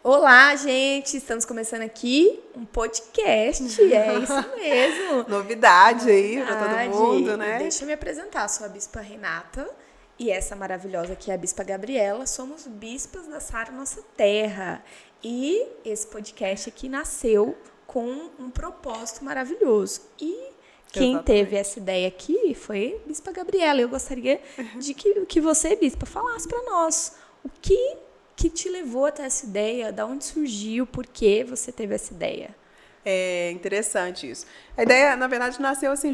Olá, gente! Estamos começando aqui um podcast, é isso mesmo. Novidade aí para todo mundo, né? Deixa eu me apresentar, sou a Bispa Renata e essa maravilhosa aqui é a Bispa Gabriela. Somos bispas da Sara Nossa Terra e esse podcast aqui nasceu com um propósito maravilhoso. E quem teve essa ideia aqui foi a Bispa Gabriela. Eu gostaria de que você, Bispa, falasse para nós o que te levou até essa ideia, da onde surgiu, por que você teve essa ideia? É interessante isso. A ideia, na verdade, nasceu assim,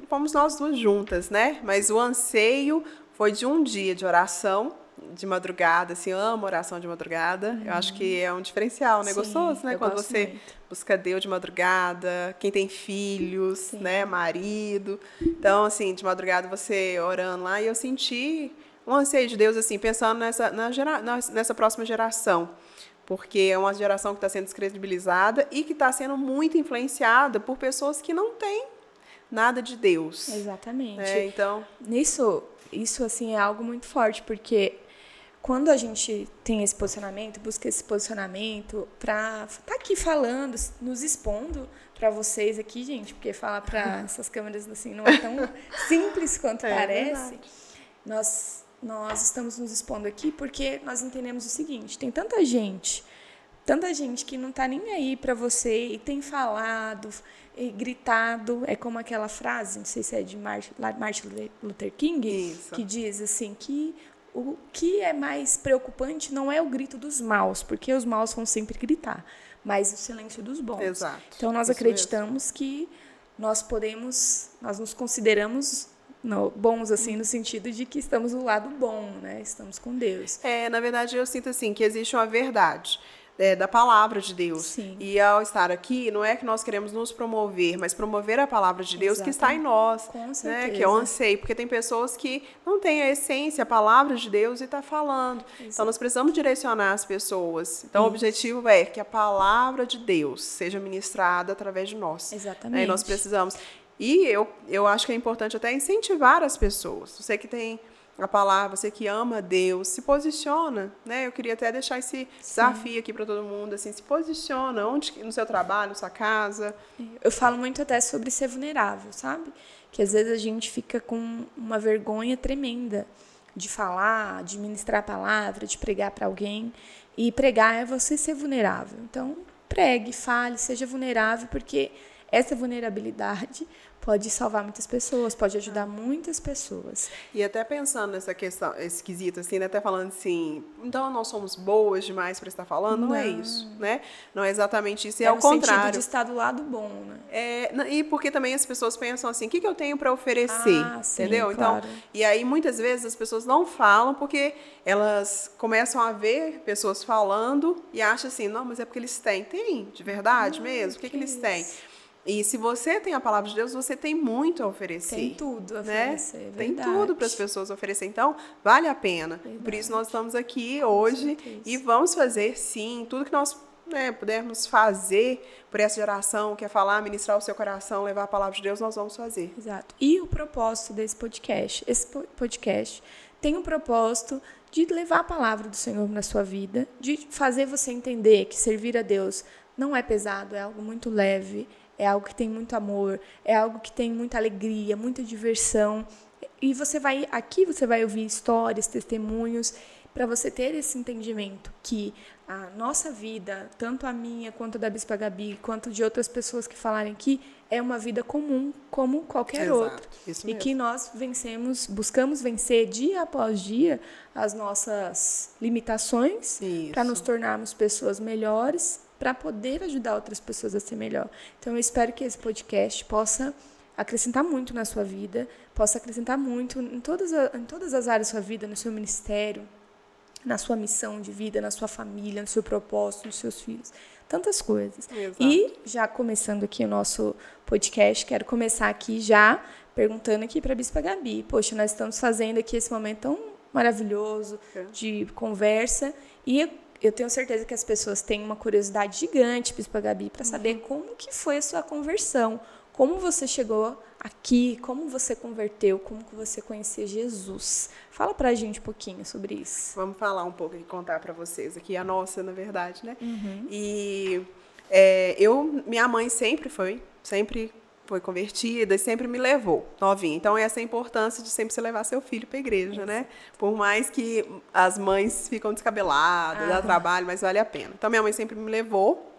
fomos nós duas juntas, né? Mas o anseio foi de um dia de oração, de madrugada, assim, amo oração de madrugada. Eu acho que é um diferencial, né? Sim, gostoso, né? Quando você muito. busca Deus de madrugada, quem tem filhos, né? Marido. Então, assim, de madrugada você orando lá, e eu senti um anseio de Deus, assim, pensando nessa próxima geração, porque é uma geração que está sendo descredibilizada e que está sendo muito influenciada por pessoas que não têm nada de Deus. Exatamente. Então, isso assim, é algo muito forte, porque quando a gente tem esse posicionamento, busca esse posicionamento para estar aqui falando, nos expondo para vocês aqui, gente, porque falar para essas câmeras assim não é tão simples quanto parece. Nós estamos nos expondo aqui porque nós entendemos o seguinte: tem tanta gente que não está nem aí para você e tem falado e gritado. É como aquela frase, não sei se é de Martin Luther King, isso. Que diz assim que o que é mais preocupante não é o grito dos maus, porque os maus vão sempre gritar, mas o silêncio dos bons. Exato. Então nós acreditamos que nós nos consideramos bons, assim, no sentido de que estamos do lado bom, né? Estamos com Deus. Na verdade, eu sinto, assim, que existe uma verdade da palavra de Deus. Sim. E ao estar aqui, não é que nós queremos nos promover, mas promover a palavra de Deus. Exatamente. Que está em nós. Com certeza. Né? Que é o anseio, porque tem pessoas que não têm a essência, a palavra de Deus e está falando. Exato. Então, nós precisamos direcionar as pessoas. Então, o objetivo é que a palavra de Deus seja ministrada através de nós. Exatamente. E nós precisamos. E eu acho que é importante até incentivar as pessoas. Você que tem a palavra, você que ama Deus, se posiciona, né? Eu queria até deixar esse desafio aqui para todo mundo, assim, se posiciona, no seu trabalho, na sua casa. Eu falo muito até sobre ser vulnerável, sabe? Que às vezes a gente fica com uma vergonha tremenda de falar, de ministrar a palavra, de pregar para alguém. E pregar é você ser vulnerável. Então, pregue, fale, seja vulnerável, porque essa vulnerabilidade pode salvar muitas pessoas, pode ajudar muitas pessoas. E até pensando nessa questão esquisita, assim, né? Até falando assim, então nós somos boas demais para estar falando? Não é isso, né? Não é exatamente isso, é ao contrário. No sentido de estar do lado bom, né? E porque também as pessoas pensam assim, o que eu tenho para oferecer? Entendeu? Sim, claro. Então, e aí muitas vezes as pessoas não falam porque elas começam a ver pessoas falando e acham assim, não, mas é porque eles têm. Tem, de verdade mesmo? O que eles têm? E se você tem a palavra de Deus, você tem muito a oferecer. Tem tudo a oferecer, né? Tem tudo para as pessoas oferecer. Então, vale a pena. Verdade. Por isso nós estamos aqui hoje e vamos fazer, sim, tudo que nós pudermos fazer por essa geração, que é falar, ministrar o seu coração, levar a palavra de Deus, nós vamos fazer. Exato. E o propósito desse podcast? Esse podcast tem o propósito de levar a palavra do Senhor na sua vida, de fazer você entender que servir a Deus não é pesado, é algo muito leve, é algo que tem muito amor, é algo que tem muita alegria, muita diversão. E você vai ouvir histórias, testemunhos, para você ter esse entendimento que a nossa vida, tanto a minha, quanto a da Bispa Gabi, quanto de outras pessoas que falarem aqui, é uma vida comum, como qualquer outra. Isso e mesmo. que nós buscamos vencer dia após dia as nossas limitações para nos tornarmos pessoas melhores, para poder ajudar outras pessoas a ser melhor. Então, eu espero que esse podcast possa acrescentar muito na sua vida, possa acrescentar muito em todas as áreas da sua vida, no seu ministério, na sua missão de vida, na sua família, no seu propósito, nos seus filhos. Tantas coisas. Exato. E, já começando aqui o nosso podcast, quero começar aqui já perguntando aqui para a Bispa Gabi. Poxa, nós estamos fazendo aqui esse momento tão maravilhoso de conversa e eu tenho certeza que as pessoas têm uma curiosidade gigante, Bispa Gabi, para saber como que foi a sua conversão, como você chegou aqui, como você converteu, como que você conhecia Jesus. Fala pra gente um pouquinho sobre isso. Vamos falar um pouco e contar para vocês aqui, a nossa, na verdade, né? E minha mãe sempre foi convertida e sempre me levou novinha. Então, essa é a importância de sempre você levar seu filho para a igreja, né? Por mais que as mães ficam descabeladas, dá trabalho, mas vale a pena. Então, minha mãe sempre me levou.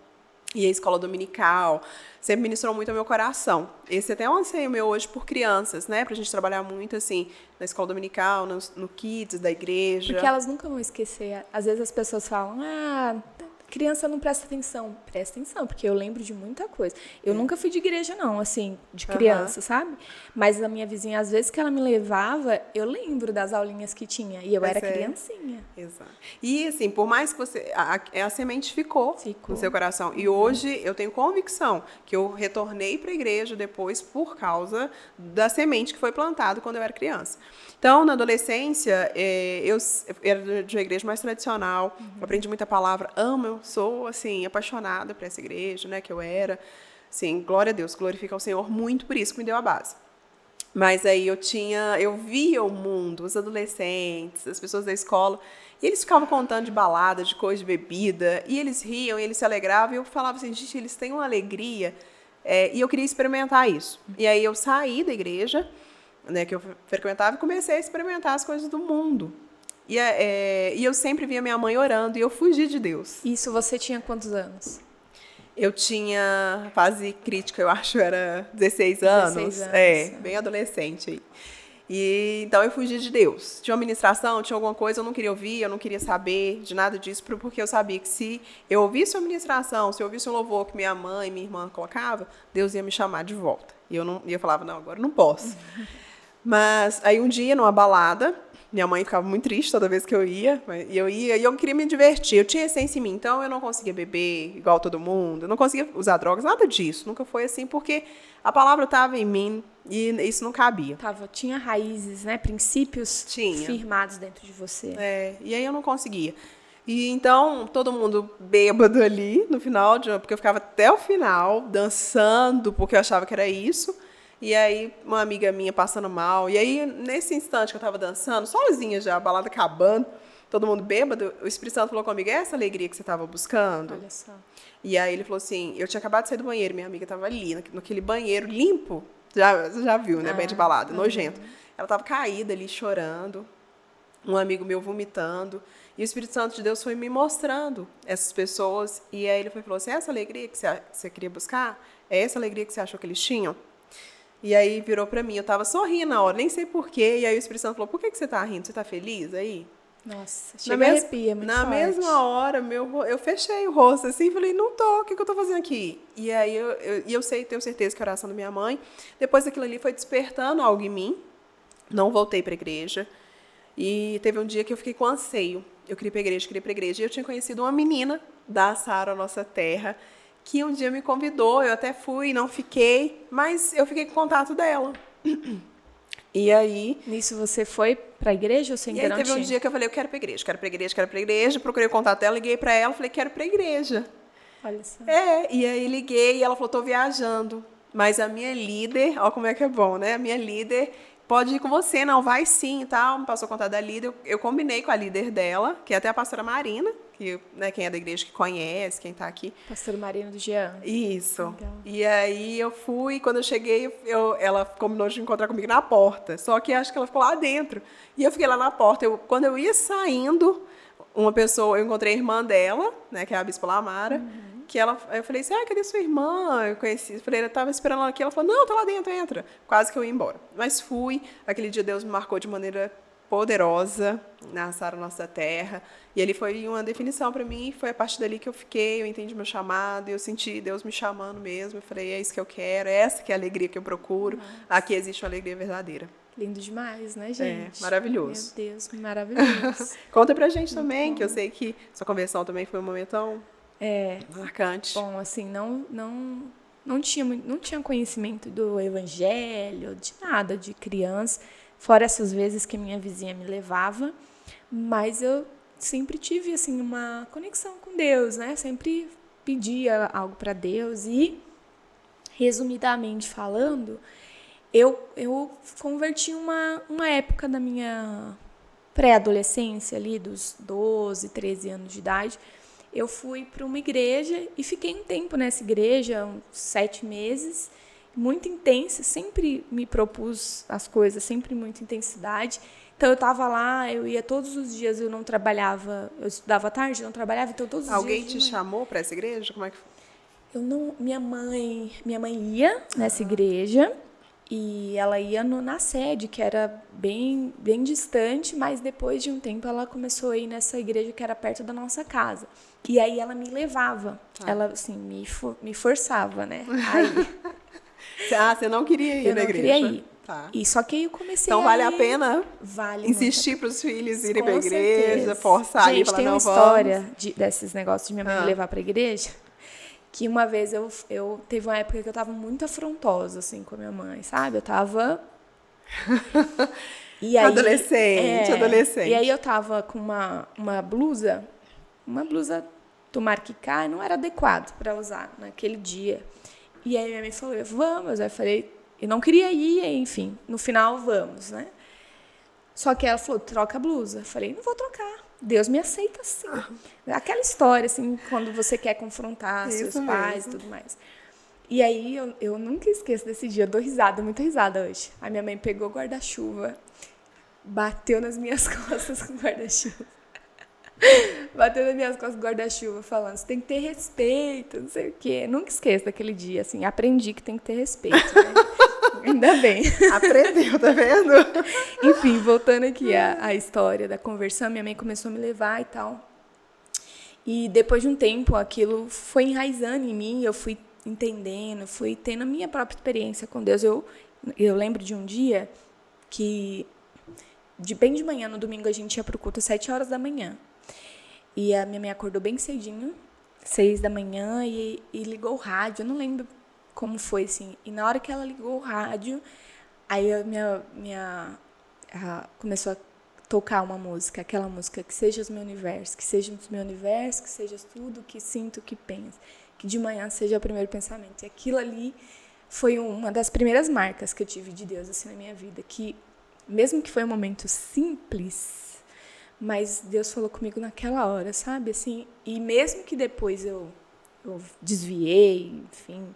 E a escola dominical sempre ministrou muito ao meu coração. Esse até é um anseio meu hoje por crianças, né? Pra gente trabalhar muito, assim, na escola dominical, no Kids da igreja. Porque elas nunca vão esquecer. Às vezes as pessoas falam, criança não presta atenção. Presta atenção, porque eu lembro de muita coisa. Eu nunca fui de igreja, não, assim, de criança, sabe? Mas a minha vizinha, às vezes que ela me levava, eu lembro das aulinhas que tinha. E eu era criancinha. Exato. E, assim, por mais que você... A semente ficou no seu coração. E hoje eu tenho convicção que eu retornei para a igreja depois por causa da semente que foi plantada quando eu era criança. Então, na adolescência, eu era de uma igreja mais tradicional, aprendi muita palavra, eu sou, assim, apaixonada por essa igreja, né, que eu era. Assim, glória a Deus, glorifica ao Senhor muito por isso que me deu a base. Mas aí eu via o mundo, os adolescentes, as pessoas da escola, e eles ficavam contando de balada, de coisa de bebida, e eles riam, e eles se alegravam, e eu falava assim, gente, eles têm uma alegria, e eu queria experimentar isso. E aí eu saí da igreja, né, que eu frequentava, e comecei a experimentar as coisas do mundo. E eu sempre via minha mãe orando, e eu fugi de Deus. Isso você tinha quantos anos? Eu tinha fase crítica, eu acho, era 16 anos. 16 anos. Bem adolescente aí. E então eu fugi de Deus. Tinha uma ministração, tinha alguma coisa, eu não queria ouvir, eu não queria saber de nada disso, porque eu sabia que se eu ouvisse uma ministração, se eu ouvisse um louvor que minha mãe e minha irmã colocava, Deus ia me chamar de volta. E eu falava, não, agora eu não posso. Mas aí um dia, numa balada, minha mãe ficava muito triste toda vez que eu ia, e eu queria me divertir. Eu tinha essência em mim, então eu não conseguia beber igual todo mundo, eu não conseguia usar drogas, nada disso. Nunca foi assim, porque a palavra estava em mim e isso não cabia. Tinha raízes, né? Princípios firmados dentro de você. E aí eu não conseguia. E então, todo mundo bêbado ali no final, porque eu ficava até o final dançando, porque eu achava que era isso. E aí, uma amiga minha passando mal. E aí, nesse instante que eu estava dançando, sozinha já, a balada acabando, todo mundo bêbado, o Espírito Santo falou comigo, é essa alegria que você estava buscando? Olha só. E aí ele falou assim, eu tinha acabado de sair do banheiro, minha amiga estava ali, naquele banheiro limpo, já viu, né, bem de balada, nojento. Ela estava caída ali, chorando, um amigo meu vomitando, e o Espírito Santo de Deus foi me mostrando essas pessoas, e aí ele falou assim, é essa alegria que você queria buscar? É essa alegria que você achou que eles tinham? E aí virou pra mim, eu tava sorrindo na hora, nem sei porquê, e aí o Espírito Santo falou, por que você tá rindo? Você tá feliz aí? Nossa, chega a arrepia, muito na forte. mesma hora, eu fechei o rosto assim, falei, não tô, o que eu tô fazendo aqui? E aí eu tenho certeza que a oração da minha mãe, depois daquilo ali foi despertando algo em mim, não voltei pra igreja, e teve um dia que eu fiquei com anseio, eu queria ir pra igreja, e eu tinha conhecido uma menina da Sara Nossa Terra, que um dia me convidou, eu até fui, não fiquei, mas eu fiquei com contato dela. E aí... Nisso você foi pra igreja ou você ainda não tinha? E aí teve um dia que eu falei, eu quero pra igreja, procurei o contato dela, liguei pra ela, falei, quero pra igreja. Olha só. E aí liguei e ela falou, tô viajando, mas a minha líder, ó como é que é bom, né? A minha líder pode ir com você, não, vai sim e tal, me passou o contato da líder, eu combinei com a líder dela, que é até a pastora Marina, que, né, quem é da igreja que conhece, quem está aqui. Pastora Marina do Jean. Isso. Legal. E aí eu fui, quando eu cheguei, ela combinou de encontrar comigo na porta, só que acho que ela ficou lá dentro. E eu fiquei lá na porta, quando eu ia saindo, eu encontrei a irmã dela, né, que é a Bispa Lamara, eu falei assim, cadê sua irmã? Eu falei, ela estava esperando ela aqui, ela falou, não, tá lá dentro, entra. Quase que eu ia embora. Mas fui, aquele dia Deus me marcou de maneira poderosa na Sara Nossa Terra, e ele foi uma definição para mim, foi a partir dali que eu entendi meu chamado, e eu senti Deus me chamando mesmo, eu falei, é isso que eu quero, é essa que é a alegria que eu procuro, aqui existe uma alegria verdadeira. Lindo demais, né, gente? Maravilhoso. Meu Deus, maravilhoso. Conta pra gente também, que eu sei que sua conversão também foi um momento tão marcante. Bom, assim, não tinha conhecimento do evangelho, de nada, de criança, fora essas vezes que minha vizinha me levava, mas eu sempre tive, assim, uma conexão com Deus, né? Sempre pedia algo para Deus e, resumidamente falando, eu converti uma época da minha pré-adolescência, ali dos 12, 13 anos de idade. Eu fui para uma igreja e fiquei um tempo nessa igreja, uns 7 meses, muito intensa, sempre me propus as coisas, sempre muita intensidade. Então, eu estava lá, eu ia todos os dias, eu não trabalhava, eu estudava à tarde, não trabalhava, então todos os Alguém dias... te chamou para essa igreja? Como é que foi? Eu não, minha mãe ia nessa igreja e ela ia na sede, que era bem, bem distante, mas depois de um tempo ela começou a ir nessa igreja que era perto da nossa casa. E aí ela me levava, ela assim, me forçava, né? Aí, Você não queria ir eu na não igreja? queria ir. Tá. E só que aí eu comecei Então a vale ir, a pena vale insistir para os filhos irem com para a igreja, certeza. forçar ali, Gente, falar, tem não, uma vamos. história desses negócios de minha mãe me levar pra igreja, que uma vez eu teve uma época que eu tava muito afrontosa, assim, com a minha mãe, sabe? Eu tava... E aí, adolescente. E aí eu tava com uma blusa do Marc Cai, não era adequado para usar naquele dia. E aí minha mãe falou, vamos. Aí eu falei, eu não queria ir, enfim, no final vamos, né? Só que ela falou, troca a blusa. Eu falei, não vou trocar. Deus me aceita assim. Aquela história, assim, quando você quer confrontar seus pais e tudo mais. E aí eu nunca esqueço desse dia, eu dou risada, muita risada hoje. A minha mãe pegou o guarda-chuva, bateu nas minhas costas com o guarda-chuva. Bateu nas minhas costas com o guarda-chuva, falando, você tem que ter respeito, não sei o quê. Nunca esqueço daquele dia, assim, aprendi que tem que ter respeito, né? Ainda bem. Aprendeu, tá vendo? Enfim, voltando aqui à história da conversão, minha mãe começou a me levar e tal. E depois de um tempo, aquilo foi enraizando em mim, eu fui entendendo, fui tendo a minha própria experiência com Deus. Eu lembro de um dia que, bem de manhã, no domingo, a gente ia pro culto às 7 horas da manhã. E a minha mãe acordou bem cedinho, 6 da manhã, e ligou o rádio. Eu não lembro como foi, assim. E na hora que ela ligou o rádio, aí a começou a tocar uma música, aquela música, que sejas meu universo, que sejas meu universo, que sejas tudo que sinto, que penso, que de manhã seja o primeiro pensamento. E aquilo ali foi uma das primeiras marcas que eu tive de Deus, assim, na minha vida, que mesmo que foi um momento simples, mas Deus falou comigo naquela hora, sabe? Assim, e mesmo que depois eu desviei, enfim,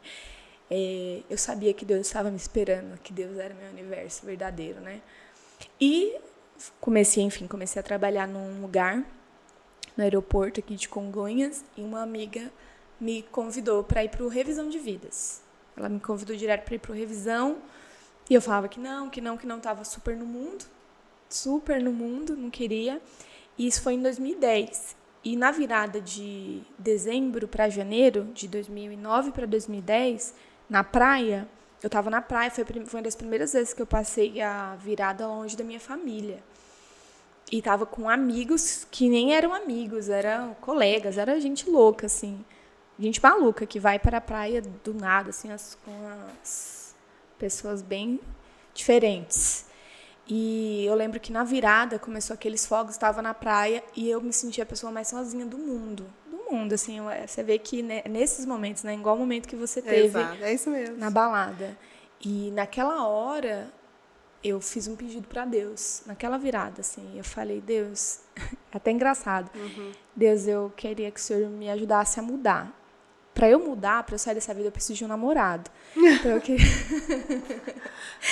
eu sabia que Deus estava me esperando, que Deus era meu universo verdadeiro, né? E comecei a trabalhar num lugar, no aeroporto aqui de Congonhas, e uma amiga me convidou para ir para o Revisão de Vidas. Ela me convidou direto para ir para o Revisão, e eu falava que não estava super no mundo, não queria. E isso foi em 2010. E na virada de dezembro para janeiro, de 2009 para 2010, na praia, eu estava na praia, foi uma das primeiras vezes que eu passei a virada longe da minha família. E estava com amigos que nem eram amigos, eram colegas, era gente louca, assim. Gente maluca que vai para a praia do nada, assim, com as pessoas bem diferentes. E eu lembro que na virada começou aqueles fogos, estava na praia e eu me sentia a pessoa mais sozinha do mundo, assim. Você vê que, né, nesses momentos, né, igual o momento que você teve. Exato, é isso mesmo. Na balada. E naquela hora eu fiz um pedido para Deus, naquela virada, assim. Eu falei, Deus, até engraçado, Deus, eu queria que o Senhor me ajudasse a mudar. Para eu mudar, para eu sair dessa vida, eu preciso de um namorado. Então eu queria...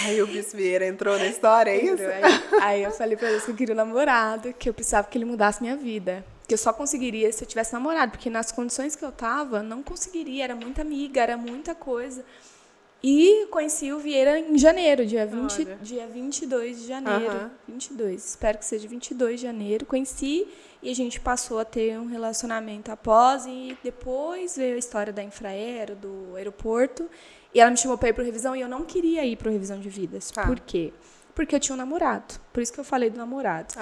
Aí o Bis Vieira entrou na história, é isso? Aí eu falei pra Deus que eu queria um namorado, que eu precisava que ele mudasse minha vida. Que eu só conseguiria se eu tivesse namorado, porque nas condições que eu tava, não conseguiria, era muita amiga, era muita coisa. E conheci o Vieira em janeiro, dia 22 de janeiro. 22, espero que seja 22 de janeiro. Conheci e a gente passou a ter um relacionamento após. E depois veio a história da Infraero, do aeroporto. E ela me chamou para ir para o Revisão e eu não queria ir para o Revisão de Vidas. Por quê? Porque eu tinha um namorado. Por isso que eu falei do namorado.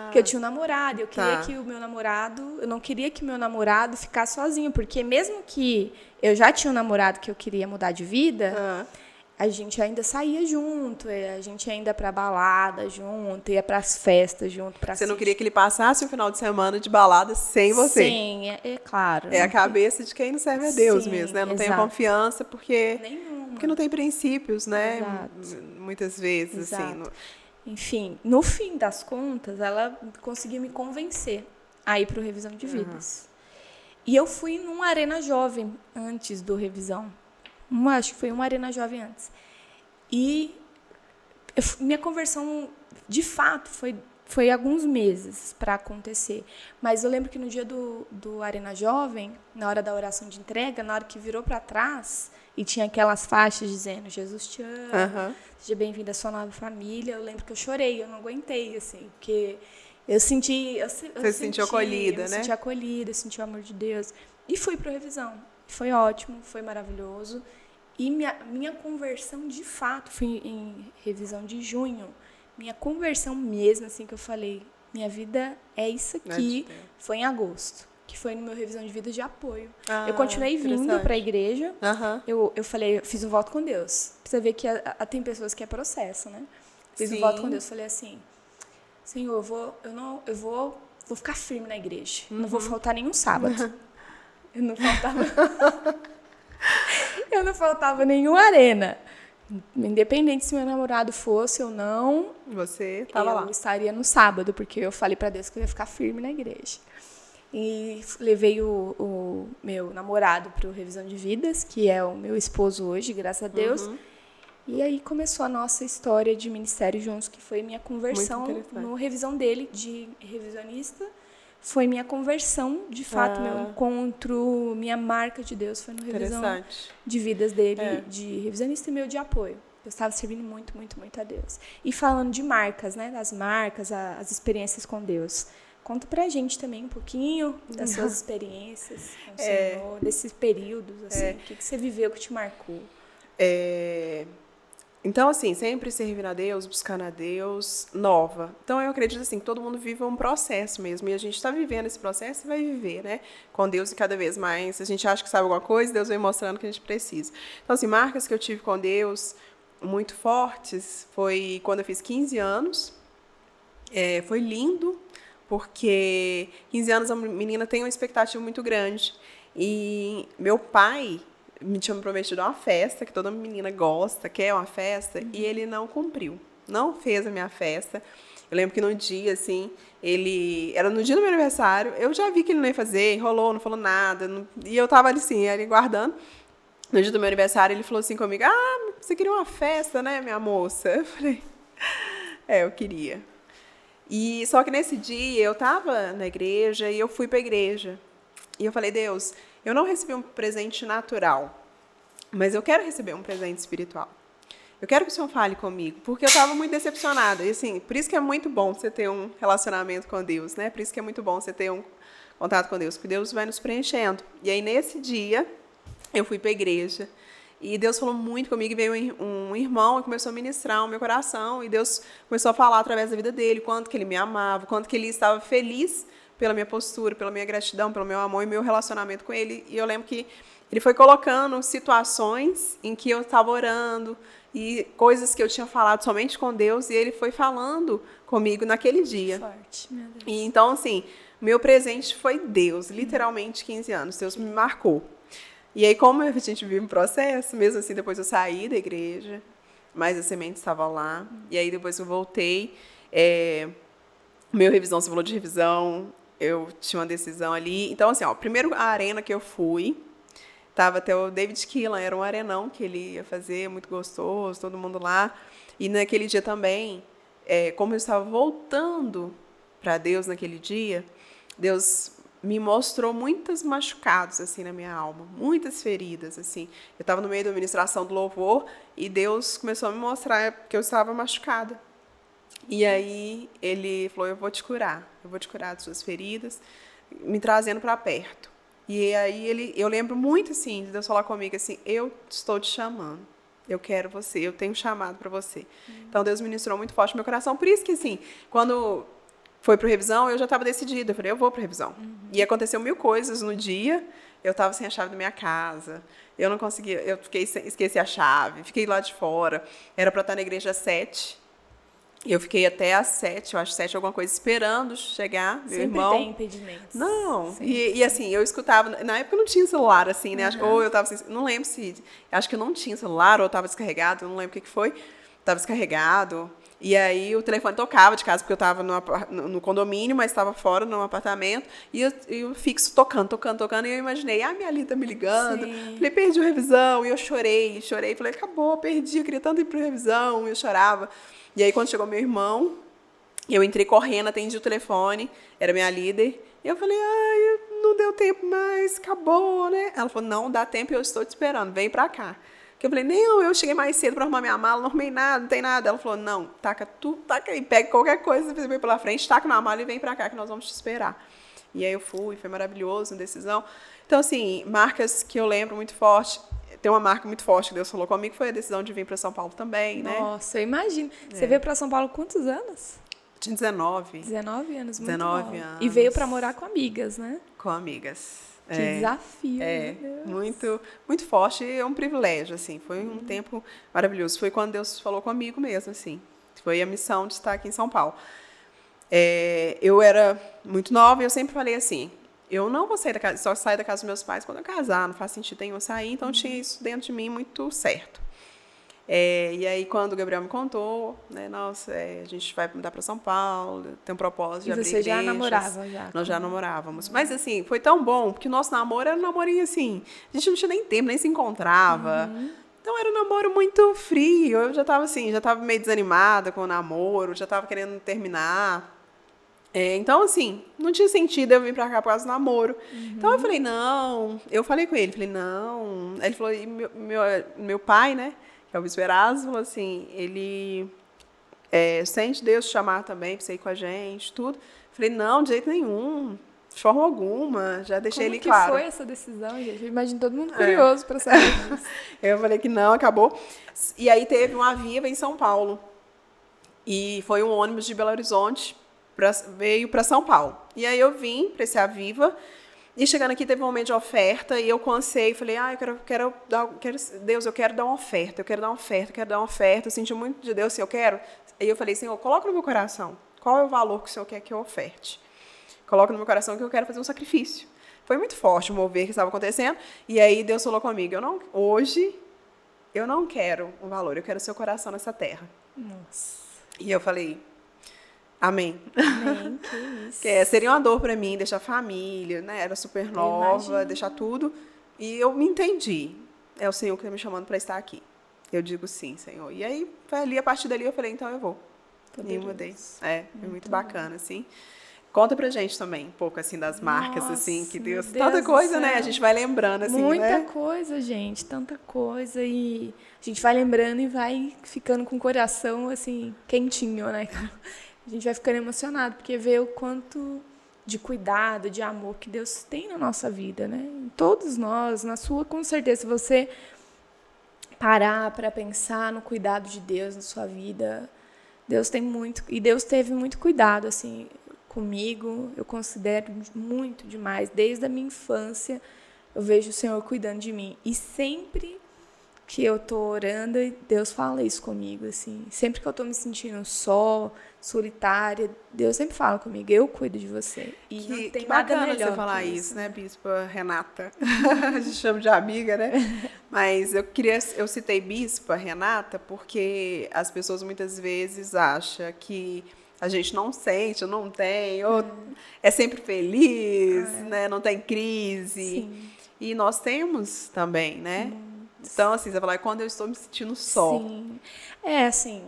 Porque eu tinha um namorado. Eu queria que o meu namorado... Eu não queria que o meu namorado ficasse sozinho. Porque mesmo que eu já tinha um namorado que eu queria mudar de vida, a gente ainda saía junto. A gente ainda ia pra balada junto. Ia pras festas junto. Você não queria que ele passasse o final de semana de balada sem você? Sim, é claro. É a cabeça de quem não serve a Deus mesmo, né? Não tem exato. confiança porque Nenhuma. porque não tem princípios, né? Exato. muitas vezes, Exato. assim. Enfim, no fim das contas, ela conseguiu me convencer a ir para o Revisão de Vidas. E eu fui numa Arena Jovem antes do Revisão. Acho que foi uma Arena Jovem antes. E minha conversão, de fato, foi alguns meses para acontecer. Mas eu lembro que no dia do Arena Jovem, na hora da oração de entrega, na hora que virou para trás e tinha aquelas faixas dizendo Jesus te ama, seja bem-vindo à sua nova família, eu lembro que eu chorei, eu não aguentei, assim, porque eu senti... Você se sentiu acolhida, né? Eu me senti acolhida, eu senti o amor de Deus. E fui para a Revisão. Foi ótimo, foi maravilhoso. E minha conversão, de fato, foi em Revisão de junho. Minha conversão mesmo, assim, que eu falei, minha vida é isso aqui, foi em agosto, que foi no meu Revisão de Vida de apoio. Eu continuei vindo para a igreja, eu falei, eu fiz um voto com Deus. Precisa ver que tem pessoas que é processo, né? Fiz um voto com Deus, falei assim, Senhor, eu vou ficar firme na igreja, não vou faltar nenhum sábado. Eu não faltava nenhuma arena. Independente se meu namorado fosse ou não, você estava lá. Eu estaria no sábado, porque eu falei para Deus que eu ia ficar firme na igreja. E levei o meu namorado para o Revisão de Vidas, que é o meu esposo hoje, graças a Deus. E aí começou a nossa história de ministério juntos, que foi minha conversão no Revisão dele, de revisionista. Foi minha conversão, de fato, meu encontro, minha marca de Deus foi no Revisão de Vidas dele, de revisionista e meu de apoio. Eu estava servindo muito, muito, muito a Deus. E falando de marcas, né, das marcas, as experiências com Deus. Conta pra gente também um pouquinho das suas experiências com o Senhor, desses períodos, assim, o que você viveu que te marcou? Então, assim, sempre servindo a Deus, buscando a Deus, nova. Então, eu acredito, assim, que todo mundo vive um processo mesmo. E a gente está vivendo esse processo e vai viver, né? Com Deus e cada vez mais. A gente acha que sabe alguma coisa, Deus vem mostrando que a gente precisa. Então, assim, marcas que eu tive com Deus muito fortes foi quando eu fiz 15 anos. Foi lindo, porque 15 anos a menina tem uma expectativa muito grande. E meu pai me tinha prometido uma festa, que toda menina gosta, quer uma festa, e ele não cumpriu. Não fez a minha festa. Eu lembro que no dia, assim, era no dia do meu aniversário, eu já vi que ele não ia fazer, enrolou, não falou nada, e eu tava assim, ali guardando. No dia do meu aniversário, ele falou assim comigo, você queria uma festa, né, minha moça? Eu falei, eu queria. E só que nesse dia, eu tava na igreja, e eu fui pra igreja. E eu falei, Deus, eu não recebi um presente natural, mas eu quero receber um presente espiritual. Eu quero que o Senhor fale comigo, porque eu estava muito decepcionada. E, assim, por isso que é muito bom você ter um relacionamento com Deus, né? Por isso que é muito bom você ter um contato com Deus, porque Deus vai nos preenchendo. E aí, nesse dia, eu fui para a igreja, e Deus falou muito comigo, e veio um irmão e começou a ministrar o meu coração, e Deus começou a falar através da vida dele, quanto que ele me amava, quanto que ele estava feliz pela minha postura, pela minha gratidão, pelo meu amor e meu relacionamento com ele. E eu lembro que ele foi colocando situações em que eu estava orando e coisas que eu tinha falado somente com Deus, e ele foi falando comigo naquele dia. Forte, meu Deus. E então, assim, meu presente foi Deus, literalmente 15 anos. Deus me marcou. E aí, como a gente vive um processo, mesmo assim, depois eu saí da igreja, mas a semente estava lá. E aí, depois eu voltei. Meu revisão, você falou de revisão, eu tinha uma decisão ali. Então, assim, primeiro a arena que eu fui, tava até o David Keelan, era um arenão que ele ia fazer, muito gostoso, todo mundo lá. E naquele dia também, como eu estava voltando para Deus naquele dia, Deus me mostrou muitos machucados, assim, na minha alma, muitas feridas, assim. Eu estava no meio da ministração do louvor e Deus começou a me mostrar que eu estava machucada. E aí ele falou, eu vou te curar das suas feridas, me trazendo para perto. E aí eu lembro muito, assim, de Deus falar comigo, assim, eu estou te chamando, eu quero você, eu tenho um chamado para você. Então Deus ministrou muito forte no meu coração, por isso que, assim, quando foi para revisão, eu já estava decidida, eu falei, eu vou para revisão. E aconteceu 1000 coisas no dia, eu estava sem a chave da minha casa, eu não conseguia, esqueci a chave, fiquei lá de fora, era para estar na igreja às 7. Eu fiquei até às 7, eu acho 7 alguma coisa, esperando chegar, meu irmão. Sempre tem impedimentos. Não, e assim, eu escutava, na época eu não tinha celular, assim, né? Ou eu estava, não lembro se, acho que eu não tinha celular, ou eu estava descarregado, não lembro o que foi. estava descarregado. E aí o telefone tocava de casa, porque eu estava no condomínio, mas estava fora, no apartamento. E eu fixo tocando. E eu imaginei, minha Lida me ligando. Sim. Falei, perdi a revisão. E eu chorei. Falei, acabou, perdi. Eu queria tanto ir para revisão. E eu chorava. E aí, quando chegou meu irmão, eu entrei correndo, atendi o telefone. Era minha líder. E eu falei, não deu tempo mais, acabou, né? Ela falou, não, dá tempo, eu estou te esperando, vem pra cá. Eu falei, não, eu cheguei mais cedo pra arrumar minha mala, não arrumei nada, não tem nada. Ela falou, não, taca aí, pega qualquer coisa que você veio pela frente, taca na mala e vem pra cá que nós vamos te esperar. E aí eu fui, foi maravilhoso, uma decisão. Então, assim, marcas que eu lembro muito forte, tem uma marca muito forte que Deus falou comigo, foi a decisão de vir pra São Paulo também, né? Nossa, eu imagino. Você veio pra São Paulo ququantos anos? Tinha 19. 19 anos, muito 19 bom. anos. E veio pra morar com amigas, né? Com amigas. Que desafio, meu Deus. muito, muito forte e é um privilégio, assim. Foi um tempo maravilhoso. Foi quando Deus falou comigo mesmo, assim. Foi a missão de estar aqui em São Paulo. Eu era muito nova e eu sempre falei assim, eu não vou sair da casa, só sair da casa dos meus pais quando eu casar, não faz sentido nenhum sair, então tinha isso dentro de mim muito certo. E aí, quando o Gabriel me contou, né, nossa, a gente vai mudar para São Paulo, tem um propósito de abrir igrejas. E você já namorava? Já? Nós já namorávamos. Mas, assim, foi tão bom, porque o nosso namoro era um namorinho, assim, a gente não tinha nem tempo, nem se encontrava. Então, era um namoro muito frio. Eu já estava meio desanimada com o namoro, já estava querendo terminar. Então, assim, não tinha sentido eu vir pra cá por causa do namoro. Então, eu falei, não. Eu falei com ele, não. Aí ele falou, e meu pai, né, que é o Bispo Erasmo, falou assim, ele sente Deus te chamar também pra você ir com a gente, tudo. Falei, não, de jeito nenhum, de forma alguma, já deixei ele claro. Como que foi essa decisão, gente? Eu imagino todo mundo curioso pra saber disso. Eu falei que não, acabou. E aí teve um Aviva em São Paulo. E foi um ônibus de Belo Horizonte, veio para São Paulo. E aí eu vim para esse Aviva, e chegando aqui teve um momento de oferta, e eu cansei, falei, Deus, eu quero dar uma oferta, eu senti muito de Deus, assim, eu quero. Aí eu falei, Senhor, coloca no meu coração, qual é o valor que o Senhor quer que eu oferte? Coloca no meu coração que eu quero fazer um sacrifício. Foi muito forte o mover que estava acontecendo, e aí Deus falou comigo, hoje eu não quero um valor, eu quero o seu coração nessa terra. Nossa. E eu falei, amém. Amém, que isso. Seria uma dor para mim deixar a família, né? Era super nova, deixar tudo. E eu me entendi. É o Senhor que está me chamando para estar aqui. Eu digo sim, Senhor. E aí, a partir dali, eu falei, então eu vou. E eu mudei. Foi muito bacana, assim. Conta pra gente também um pouco, assim, das marcas, assim, que Deus... Tanta coisa, né? A gente vai lembrando, assim, muita coisa, gente. Tanta coisa. E a gente vai lembrando e vai ficando com o coração, assim, quentinho, né? A gente vai ficando emocionado, porque vê o quanto de cuidado, de amor que Deus tem na nossa vida, né? Em todos nós, na sua, com certeza, se você parar para pensar no cuidado de Deus na sua vida, Deus tem muito, e Deus teve muito cuidado, assim, comigo, eu considero muito demais. Desde a minha infância, eu vejo o Senhor cuidando de mim. E sempre que eu tô orando, Deus fala isso comigo, assim. Sempre que eu tô me sentindo só, solitária, Deus sempre fala comigo, eu cuido de você. E não tem nada melhor você falar isso, né, Bispa Renata? A gente chama de amiga, né? Mas eu citei Bispa Renata porque as pessoas muitas vezes acham que a gente não sente, não tem, ou é sempre feliz, né? Não tem crise. Sim. E nós temos também, né? Então, assim, você vai falar, quando eu estou me sentindo só. Sim. Assim,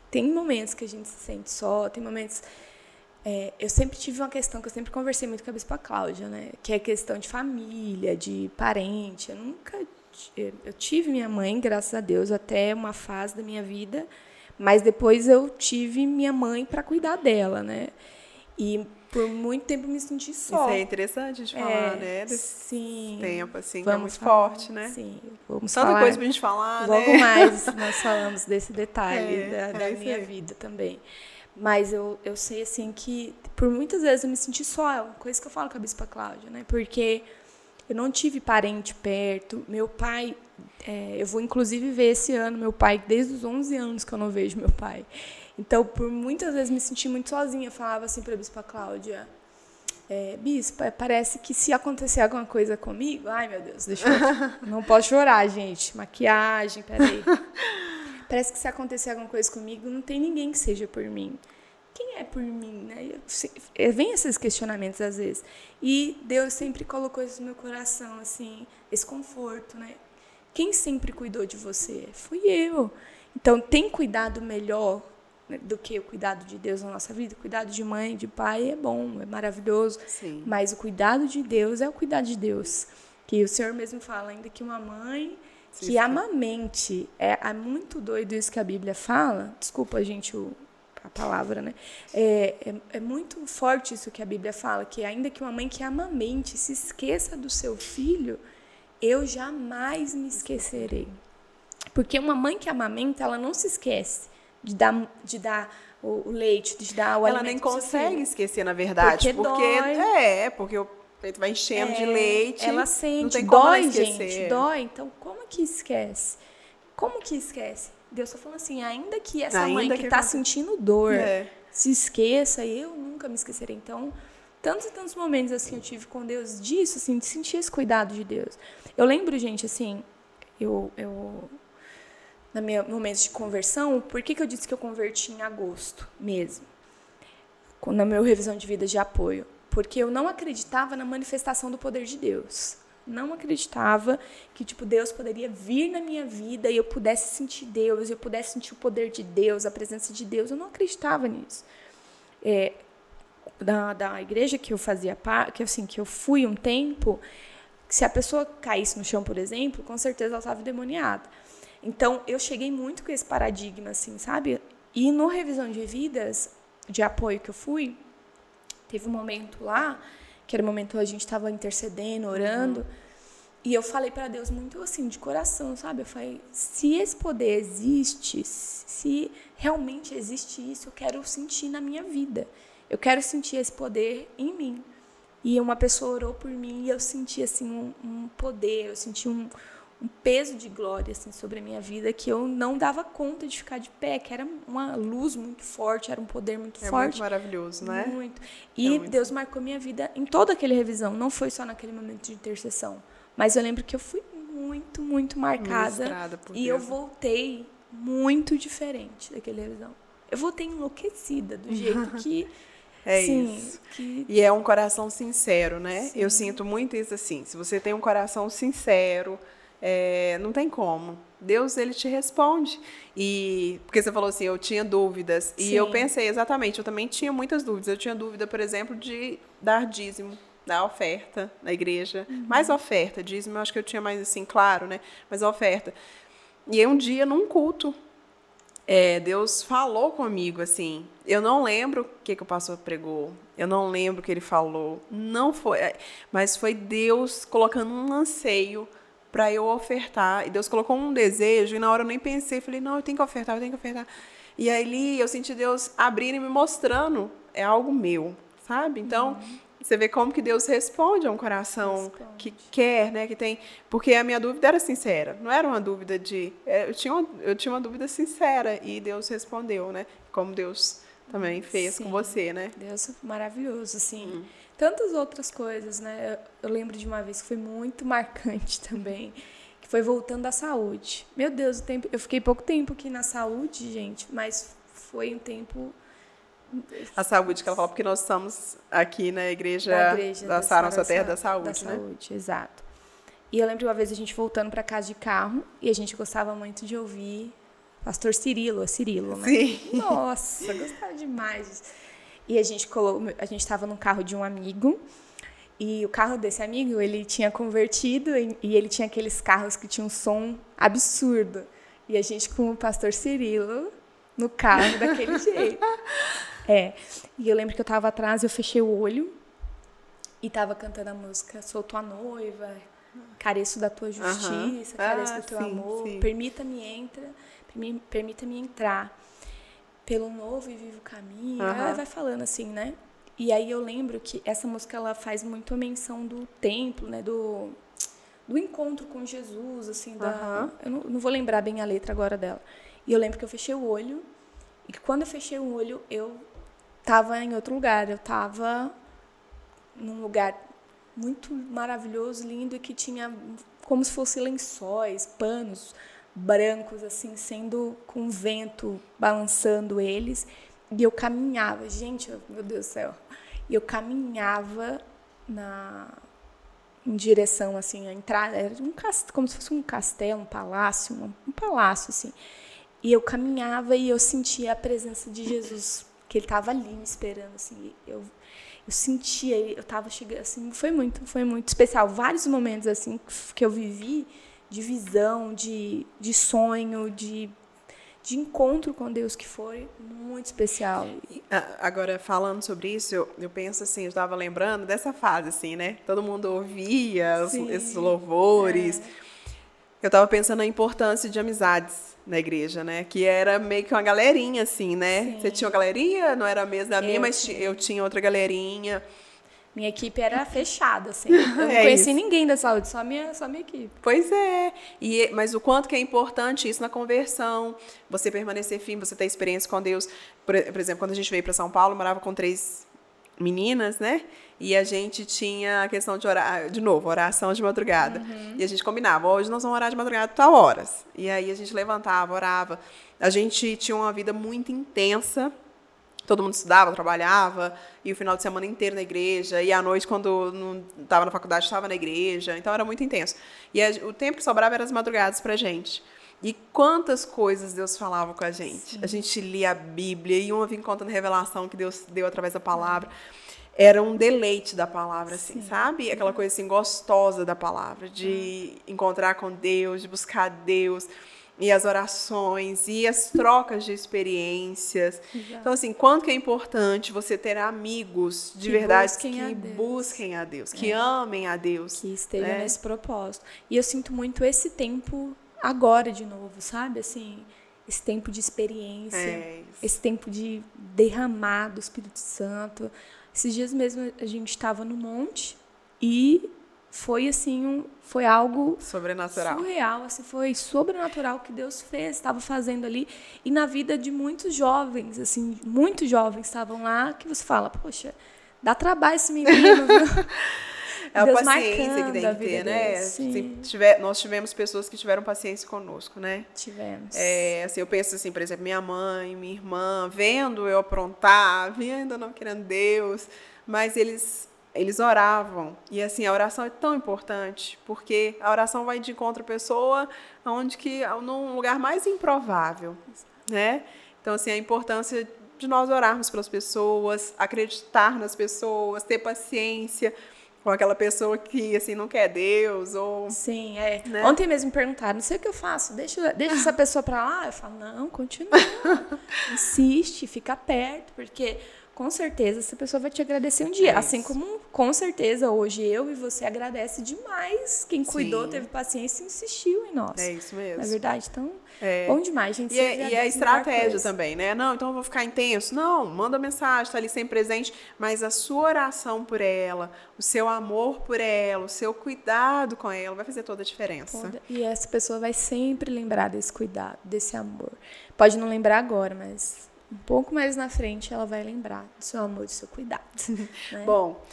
tem momentos que a gente se sente só, tem momentos... eu sempre tive uma questão que eu sempre conversei muito com a Bispa Cláudia, né? Que é a questão de família, de parente. Eu tive minha mãe, graças a Deus, até uma fase da minha vida, mas depois eu tive minha mãe para cuidar dela, né? E por muito tempo eu me senti só. Isso é interessante de falar, né? Sim. Tempo, assim, que é muito forte, né? Sim. Vamos Tanta falar, coisa pra gente falar, logo né? mais nós falamos desse detalhe da minha vida também. Mas eu sei, assim, que por muitas vezes eu me senti só. É uma coisa que eu falo com a Bispa Cláudia, né? Porque eu não tive parente perto. Meu pai... eu vou, inclusive, ver esse ano meu pai, desde os 11 anos que eu não vejo meu pai. Então, por muitas vezes, me senti muito sozinha. Eu falava assim para a Bispa Cláudia, Bispa, parece que se acontecer alguma coisa comigo... Ai, meu Deus, deixa eu... Não posso chorar, gente. Maquiagem, peraí. Parece que se acontecer alguma coisa comigo, não tem ninguém que seja por mim. Quem é por mim, né? Vem esses questionamentos às vezes. E Deus sempre colocou isso no meu coração, assim, esse conforto, né? Quem sempre cuidou de você? Fui eu. Então, tem cuidado melhor, né, do que o cuidado de Deus na nossa vida? O cuidado de mãe, de pai é bom, é maravilhoso. Sim. Mas o cuidado de Deus é o cuidado de Deus. Que o Senhor mesmo fala, ainda que uma mãe que amamente. É muito doido isso que a Bíblia fala. Desculpa, gente, a palavra, né? É muito forte isso que a Bíblia fala, que ainda que uma mãe que amamente se esqueça do seu filho, eu jamais me esquecerei. Porque uma mãe que amamenta, ela não se esquece de dar o leite, de dar o alimento. Ela nem consegue esquecer, na verdade. Porque dói. Porque o peito vai enchendo de leite. Ela sente, não tem como dói, esquecer. gente, dói. Então, como que esquece? Como que esquece? Deus está falando assim, ainda que essa mãe que está sentindo dor se esqueça, eu nunca me esquecerei. Então, tantos e tantos momentos assim eu tive com Deus disso, assim, de sentir esse cuidado de Deus. Eu lembro, gente, assim, no meu momento de conversão, por que eu disse que eu converti em agosto mesmo? Na minha revisão de vida de apoio. Porque eu não acreditava na manifestação do poder de Deus. Não acreditava que, Deus poderia vir na minha vida e eu pudesse sentir Deus, eu pudesse sentir o poder de Deus, a presença de Deus. Eu não acreditava nisso. Da igreja que eu fazia parte, que eu fui um tempo, se a pessoa caísse no chão, por exemplo, com certeza ela estava endemoniada. Então, eu cheguei muito com esse paradigma, assim, sabe? E no revisão de vidas, de apoio que eu fui, teve um momento lá, que era o momento que a gente estava intercedendo, orando, e eu falei para Deus muito assim, de coração, sabe? Eu falei, se esse poder existe, se realmente existe isso, eu quero sentir na minha vida. Eu quero sentir esse poder em mim. E uma pessoa orou por mim e eu senti assim, um poder, eu senti um peso de glória assim, sobre a minha vida que eu não dava conta de ficar de pé, que era uma luz muito forte, era um poder muito forte. É muito maravilhoso, né? Muito. E Deus marcou minha vida em toda aquela revisão, não foi só naquele momento de intercessão. Mas eu lembro que eu fui muito, muito marcada e eu voltei muito diferente daquela revisão. Eu voltei enlouquecida, do jeito que... isso. E é um coração sincero, né? Sim. Eu sinto muito isso assim, se você tem um coração sincero... não tem como. Deus, ele te responde. E porque você falou assim, eu tinha dúvidas. Sim. E eu pensei, exatamente, eu também tinha muitas dúvidas. Eu tinha dúvida, por exemplo, de dar dízimo, dar oferta na igreja. Mais oferta, dízimo, eu acho que eu tinha mais assim, claro, né? Mas oferta. E aí, um dia, num culto, Deus falou comigo, assim. Eu não lembro o que o pastor pregou. Eu não lembro o que ele falou. Não foi. Mas foi Deus colocando um anseio para eu ofertar. E Deus colocou um desejo, e na hora eu nem pensei, falei, não, eu tenho que ofertar. E aí eu senti Deus abrindo e me mostrando, é algo meu, sabe? Então, você vê como que Deus responde a um coração que quer, né, que tem... Porque a minha dúvida era sincera, não era uma dúvida de... Eu tinha uma dúvida sincera, e Deus respondeu, né? Como Deus também fez com você, né? Deus é maravilhoso, assim... Tantas outras coisas, né? Eu lembro de uma vez que foi muito marcante também, que foi voltando à saúde. Meu Deus, eu fiquei pouco tempo aqui na saúde, gente, mas foi um tempo... A saúde que ela fala, porque nós estamos aqui na igreja da Sara, nossa terra da saúde, né? Da saúde, exato. E eu lembro de uma vez a gente voltando para casa de carro, e a gente gostava muito de ouvir pastor Cirilo, né? Sim. Nossa, gostava demais. E a gente estava num carro de um amigo, e o carro desse amigo, ele tinha convertido, e ele tinha aqueles carros que tinham um som absurdo. E a gente com o pastor Cirilo no carro daquele jeito. E eu lembro que eu estava atrás, eu fechei o olho, e estava cantando a música Sou Tua Noiva, Careço da Tua Justiça, Careço do Teu Amor, Permita-me entrar pelo novo e vivo caminho, ela vai falando assim, né? E aí eu lembro que essa música, ela faz muito a menção do templo, né? Do encontro com Jesus, assim, eu não vou lembrar bem a letra agora dela. E eu lembro que eu fechei o olho, e que quando eu fechei o olho, eu tava em outro lugar, eu tava num lugar muito maravilhoso, lindo, e que tinha como se fossem lençóis, panos, brancos, assim, sendo com vento, balançando eles. E eu caminhava, gente, meu Deus do céu. E eu caminhava em direção, assim, a entrada, era como se fosse um castelo, um palácio, um palácio, assim. E eu caminhava e eu sentia a presença de Jesus, que ele estava ali me esperando, assim. Eu sentia, eu estava chegando, assim, foi muito especial. Vários momentos, assim, que eu vivi de visão, de sonho, de encontro com Deus, que foi muito especial. Agora, falando sobre isso, eu penso assim, eu estava lembrando dessa fase, assim, né? Todo mundo ouvia esses louvores. Eu estava pensando na importância de amizades na igreja, né? Que era meio que uma galerinha, assim, né? Sim. Você tinha uma galerinha, não era a mesma da minha, mas eu tinha outra galerinha. Minha equipe era fechada, assim. Eu não conheci ninguém da saúde, só minha equipe. Pois é. Mas o quanto que é importante isso na conversão, você permanecer firme, você ter experiência com Deus. Por exemplo, quando a gente veio para São Paulo, eu morava com 3 meninas, né? E a gente tinha a questão de orar, de novo, oração de madrugada. E a gente combinava, hoje nós vamos orar de madrugada tal horas. E aí a gente levantava, orava. A gente tinha uma vida muito intensa. Todo mundo estudava, trabalhava, e o final de semana inteiro na igreja, e à noite, quando não estava na faculdade, estava na igreja. Então, era muito intenso. E o tempo que sobrava era as madrugadas para a gente. E quantas coisas Deus falava com a gente. Sim. A gente lia a Bíblia, e uma vinha contando revelação que Deus deu através da palavra. Era um deleite da palavra, assim, sabe? Aquela coisa assim, gostosa da palavra, de encontrar com Deus, de buscar Deus. E as orações, e as trocas de experiências. Exato. Então, assim, quanto que é importante você ter amigos de verdade que busquem a Deus, que amem a Deus. Que estejam nesse propósito. E eu sinto muito esse tempo agora de novo, sabe? Assim, esse tempo de experiência, esse tempo de derramar do Espírito Santo. Esses dias mesmo a gente estava no monte e foi assim, foi algo sobrenatural, surreal, assim, foi sobrenatural que Deus fez, estava fazendo ali, e na vida de muitos jovens, assim, muitos jovens estavam lá, que você fala, poxa, dá trabalho esse menino, viu? É a paciência que tem que ter, né? Nós tivemos pessoas que tiveram paciência conosco, né? Tivemos. Assim, eu penso assim, por exemplo, minha mãe, minha irmã, vendo eu aprontar, ainda não querendo Deus, mas eles oravam. E, assim, a oração é tão importante, porque a oração vai de encontro à pessoa num lugar mais improvável, né? Então, assim, a importância de nós orarmos pelas pessoas, acreditar nas pessoas, ter paciência com aquela pessoa que, assim, não quer Deus, ou... Sim, né? Ontem mesmo me perguntaram, não sei o que eu faço, deixa essa pessoa pra lá? Eu falo, não, continua, insiste, fica perto, porque... Com certeza, essa pessoa vai te agradecer um dia. Assim como, com certeza, hoje eu e você agradece demais. Quem cuidou, teve paciência e insistiu em nós. É isso mesmo. Não é verdade? Então, bom demais, gente. E a estratégia também, né? Não, então eu vou ficar intenso. Não, manda mensagem, tá ali sempre presente. Mas a sua oração por ela, o seu amor por ela, o seu cuidado com ela, vai fazer toda a diferença. E essa pessoa vai sempre lembrar desse cuidado, desse amor. Pode não lembrar agora, mas... um pouco mais na frente ela vai lembrar do seu amor, do seu cuidado. Né? Bom,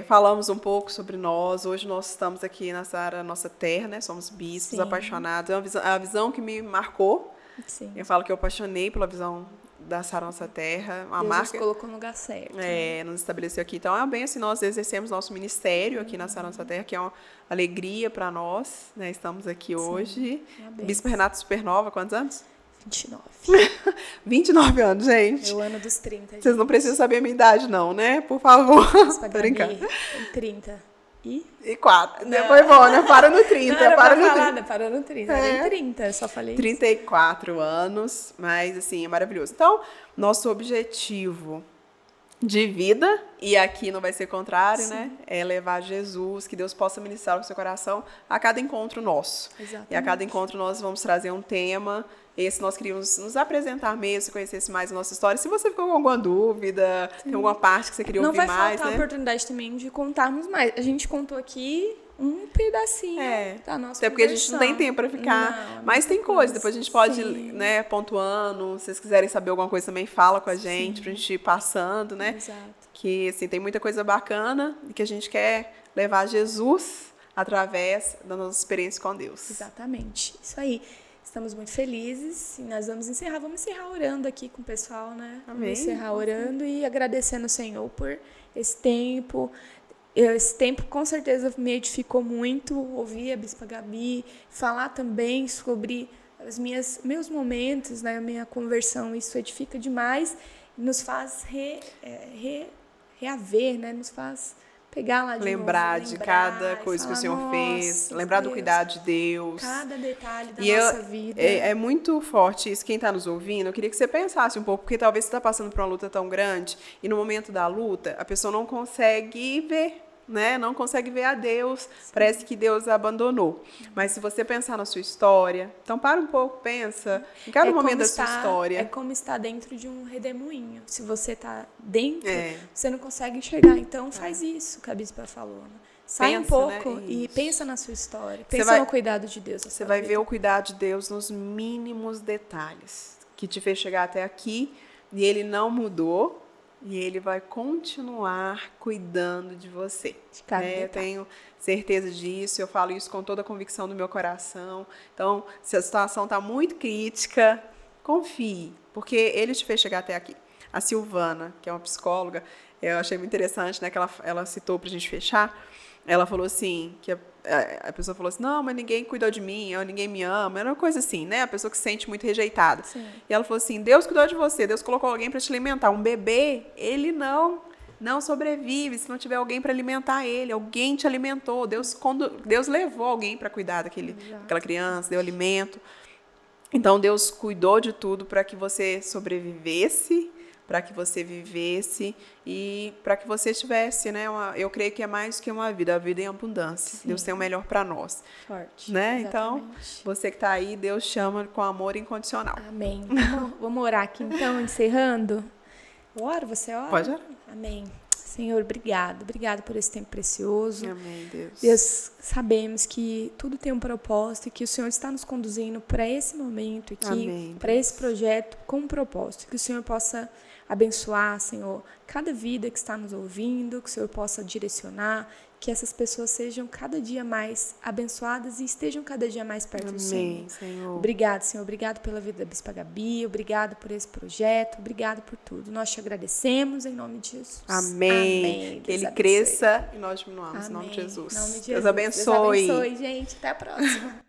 falamos um pouco sobre nós. Hoje nós estamos aqui na Sara Nossa Terra, né? Somos bispos, apaixonados. É a visão que me marcou. Sim. Eu falo que eu apaixonei pela visão da Sara Nossa Terra. Deus nos colocou no lugar certo. Nos estabeleceu aqui. Então, é bem assim, nós exercemos nosso ministério aqui na Sara Nossa Terra, que é uma alegria para nós, né? Estamos aqui hoje. Bispo Renato Supernova, quantos anos? 29. 29 anos, gente. É o ano dos 30. Gente. Vocês não precisam saber a minha idade, não, né? Por favor. Tô brincando. 30. E 4. Foi bom, né? Para no 30. Não, para no 30. Para no 30. Nem 30, só falei 34 anos, mas assim, é maravilhoso. Então, nosso objetivo de vida, e aqui não vai ser contrário, né? É levar Jesus, que Deus possa ministrar no seu coração a cada encontro nosso. Exatamente. E a cada encontro nós vamos trazer um tema. Esse nós queríamos nos apresentar mesmo, se conhecesse mais a nossa história. Se você ficou com alguma dúvida, tem alguma parte que você queria ouvir mais, né? Não vai faltar a oportunidade também de contarmos mais. A gente contou aqui um pedacinho da nossa Até porque a gente não tem tempo para ficar. Mas tem coisa, depois a gente pode ir, né, pontuando. Se vocês quiserem saber alguma coisa também, fala com a gente, pra gente ir passando, né? Exato. Que, assim, tem muita coisa bacana e que a gente quer levar Jesus através da nossa experiência com Deus. Exatamente. Isso aí. estamos muito felizes e nós vamos encerrar orando aqui com o pessoal, né? Amém. Vamos encerrar orando e agradecendo ao Senhor por esse tempo. Esse tempo com certeza me edificou muito, ouvir a Bispa Gabi, falar também sobre meus momentos, né, a minha conversão, isso edifica demais, nos faz reaver, né, nos faz pegar lá de lembrar novo, de cada coisa falar, que o Senhor fez, lembrar do cuidado de Deus. Cada detalhe da E nossa vida. É muito forte isso. Quem está nos ouvindo, eu queria que você pensasse um pouco, porque talvez você está passando por uma luta tão grande e no momento da luta a pessoa não consegue ver, né? Não consegue ver a Deus. Sim. Parece que Deus a abandonou. Mas se você pensar na sua história, então para um pouco, pensa em cada momento da sua história. É como estar dentro de um redemoinho. Se você está dentro, você não consegue enxergar. Então faz isso que a Bispa falou, né? Sai um pouco, né? E pensa na sua história. Pensa no cuidado de Deus. Você vai ver o cuidado de Deus nos mínimos detalhes que te fez chegar até aqui e Ele não mudou. E Ele vai continuar cuidando de você. Eu tenho certeza disso, eu falo isso com toda a convicção do meu coração. Então, se a situação está muito crítica, confie, porque Ele te fez chegar até aqui. A Silvana, que é uma psicóloga, eu achei muito interessante, né, que ela citou para a gente fechar. Ela falou assim, que a pessoa falou assim, não, mas ninguém cuidou de mim, ninguém me ama, era uma coisa assim, né? A pessoa que se sente muito rejeitada. Sim. E ela falou assim, Deus cuidou de você, Deus colocou alguém para te alimentar. Um bebê, ele não sobrevive se não tiver alguém para alimentar ele. Alguém te alimentou, Deus levou alguém para cuidar daquela criança, deu alimento. Então, Deus cuidou de tudo para que você sobrevivesse, para que você vivesse e para que você tivesse, né? Eu creio que é mais que uma vida, a vida em abundância. Sim. Deus tem o melhor para nós. Forte. Né? Então, você que está aí, Deus chama com amor incondicional. Amém. Vamos orar aqui então, encerrando. Ora, você ora? Pode orar. Amém. Senhor, obrigado. Obrigado por esse tempo precioso. Amém, Deus. Deus, sabemos que tudo tem um propósito e que o Senhor está nos conduzindo para esse momento aqui, para esse projeto com um propósito. Que o Senhor possa abençoar, Senhor, cada vida que está nos ouvindo, que o Senhor possa direcionar, que essas pessoas sejam cada dia mais abençoadas e estejam cada dia mais perto do Senhor. Senhor. Obrigado, Senhor. Obrigado pela vida da Bispa Gabi. Obrigado por esse projeto. Obrigado por tudo. Nós te agradecemos em nome de Jesus. Amém. Que Ele cresça e nós diminuamos. Em nome de Jesus. Deus abençoe. Deus abençoe, gente. Até a próxima.